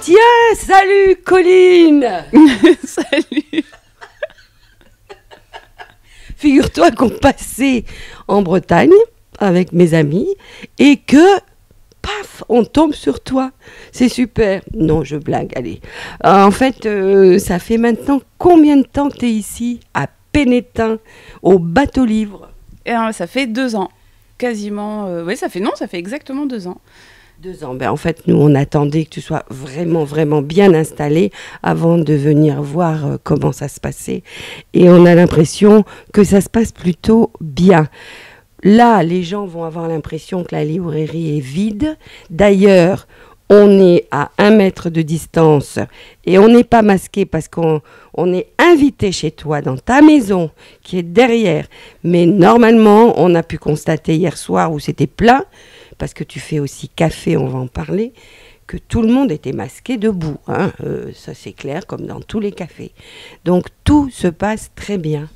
Tiens, salut Colline. Salut. Figure-toi qu'on passait en Bretagne avec mes amis et que, paf, on tombe sur toi. C'est super. Non, je blague, allez. En fait, ça fait maintenant combien de temps que tu es ici, à Pénétin, au bateau-livre? Ça fait 2 ans, quasiment. Oui, ça fait exactement 2 ans. 2 ans. Ben, en fait, nous, on attendait que tu sois vraiment, vraiment bien installé avant de venir voir comment ça se passait. Et on a l'impression que ça se passe plutôt bien. Là, les gens vont avoir l'impression que la librairie est vide. D'ailleurs, on est à 1 mètre de distance et on n'est pas masqué parce qu'on est invité chez toi, dans ta maison, qui est derrière. Mais normalement, on a pu constater hier soir où c'était plein, parce que tu fais aussi café, on va en parler, que tout le monde était masqué debout. Hein. Ça, c'est clair, comme dans tous les cafés. Donc, tout se passe très bien.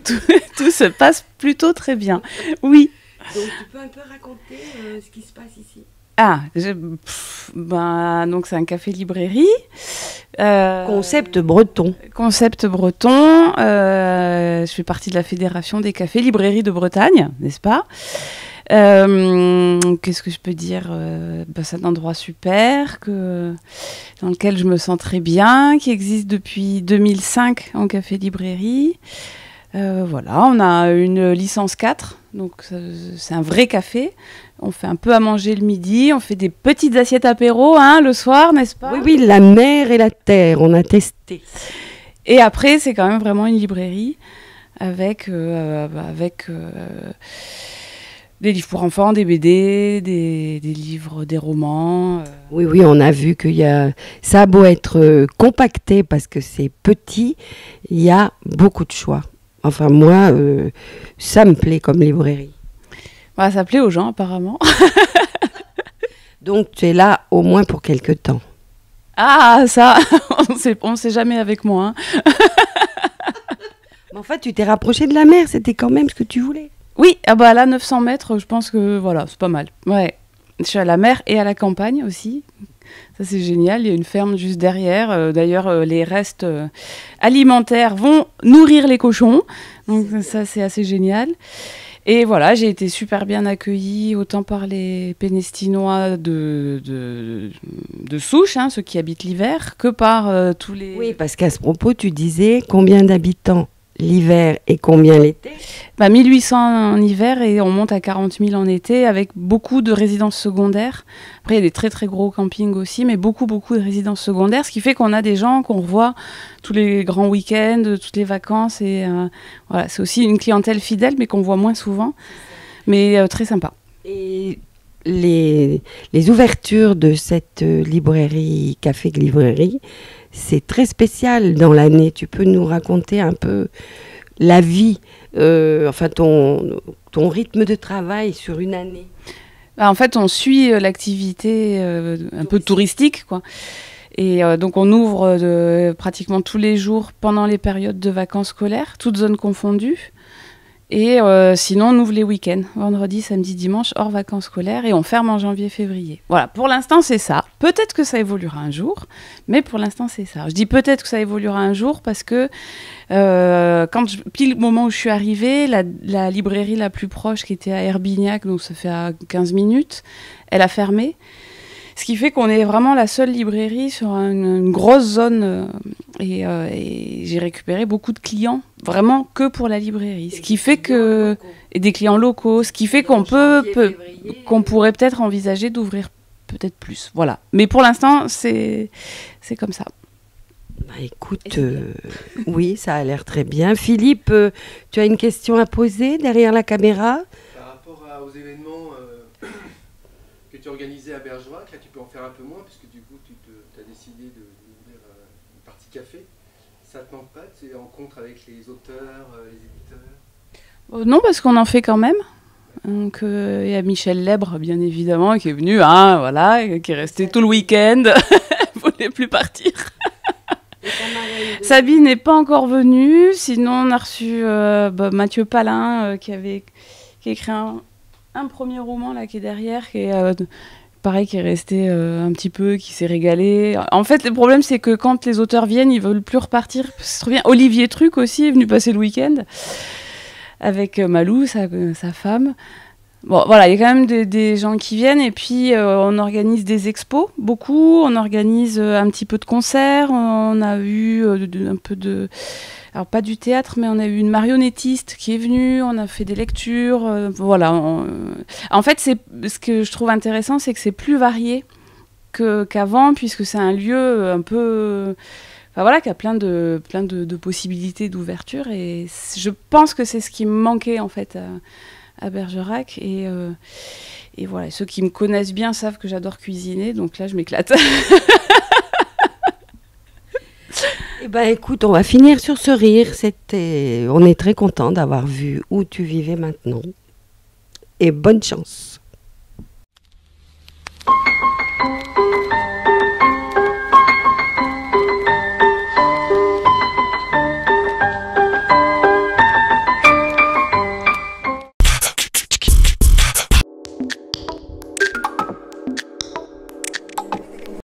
tout se passe plutôt très bien, oui. Donc, tu peux un peu raconter ce qui se passe ici? Donc c'est un café-librairie. Concept breton. Concept breton. Je fais partie de la Fédération des cafés-librairies de Bretagne, n'est-ce pas? Qu'est-ce que je peux dire? C'est un endroit super dans lequel je me sens très bien, qui existe depuis 2005 en café-librairie. Voilà, on a une licence 4, donc c'est un vrai café. On fait un peu à manger le midi, on fait des petites assiettes apéro le soir, n'est-ce pas? Oui, oui, la mer et la terre, on a testé. Et après, c'est quand même vraiment une librairie avec des livres pour enfants, des BD, des livres, des romans. Oui, oui, on a vu ça a beau être compacté parce que c'est petit, il y a beaucoup de choix. Enfin, moi, ça me plaît comme librairie. Ça plaît aux gens, apparemment. Donc, tu es là au moins pour quelques temps. Ah, ça, on ne sait jamais avec moi. Mais en fait, tu t'es rapproché de la mer, c'était quand même ce que tu voulais. Oui, là, 900 mètres, je pense que voilà, c'est pas mal. Ouais. Je suis à la mer et à la campagne aussi. Ça, c'est génial. Il y a une ferme juste derrière. D'ailleurs, les restes alimentaires vont nourrir les cochons. Donc, ça, c'est assez génial. Et voilà, j'ai été super bien accueillie, autant par les Pénestinois de souche, ceux qui habitent l'hiver, que par tous les... Oui, parce qu'à ce propos, tu disais combien d'habitants l'hiver et combien l'été? 1800 en hiver et on monte à 40 000 en été avec beaucoup de résidences secondaires. Après, il y a des très très gros campings aussi, mais beaucoup de résidences secondaires, ce qui fait qu'on a des gens qu'on revoit tous les grands week-ends, toutes les vacances. Et voilà, c'est aussi une clientèle fidèle, mais qu'on voit moins souvent, mais très sympa. Et les ouvertures de cette librairie, café-librairie, c'est très spécial dans l'année. Tu peux nous raconter un peu la vie, ton rythme de travail sur une année? En fait, on suit l'activité un peu touristique, quoi. Et donc, on ouvre pratiquement tous les jours pendant les périodes de vacances scolaires, toutes zones confondues. Et sinon, on ouvre les week-ends, vendredi, samedi, dimanche, hors vacances scolaires, et on ferme en janvier, février. Voilà, pour l'instant, c'est ça. Peut-être que ça évoluera un jour, mais pour l'instant, c'est ça. Je dis peut-être que ça évoluera un jour parce que pile au moment où je suis arrivée, la librairie la plus proche, qui était à Herbignac, donc ça fait à 15 minutes, elle a fermé. Ce qui fait qu'on est vraiment la seule librairie sur une grosse zone et j'ai récupéré beaucoup de clients, vraiment que pour la librairie. Ce qui fait que... Et des clients locaux, ce qui fait qu'on qu'on pourrait peut-être envisager d'ouvrir peut-être plus. Voilà. Mais pour l'instant, c'est comme ça. Bah, écoute, oui, ça a l'air très bien. Philippe, tu as une question à poser derrière la caméra? Par rapport aux événements que tu organisais à Bergerac, là tu peux en faire un peu moins, puisque du coup tu as décidé d'ouvrir une partie café. Ça te manque pas, ces rencontres avec les auteurs, les éditeurs? Non, parce qu'on en fait quand même. Donc, il y a Michel Lèbre, bien évidemment, qui est venu, hein, voilà, qui est resté tout le week-end, ne voulait plus partir. Sabine n'est pas encore venue, sinon on a reçu Mathieu Palin qui a écrit un premier roman là qui est derrière, qui est pareil, qui est resté un petit peu, qui s'est régalé. En fait, le problème c'est que quand les auteurs viennent, ils veulent plus repartir. C'est trop bien. Olivier Truc aussi est venu passer le week-end avec Malou, sa femme. Bon, voilà, il y a quand même des gens qui viennent et puis on organise des expos, beaucoup. On organise un petit peu de concerts. On a eu un peu de... Alors, pas du théâtre, mais on a eu une marionnettiste qui est venue. On a fait des lectures. Voilà. En fait, ce que je trouve intéressant, c'est que c'est plus varié qu'avant, puisque c'est un lieu un peu... Enfin, voilà, qui a plein de possibilités d'ouverture. Et je pense que c'est ce qui me manquait, en fait, à Bergerac. Et voilà, ceux qui me connaissent bien savent que j'adore cuisiner, donc là je m'éclate. Eh ben, écoute, on va finir sur ce rire. On est très content d'avoir vu où tu vivais maintenant. Et bonne chance.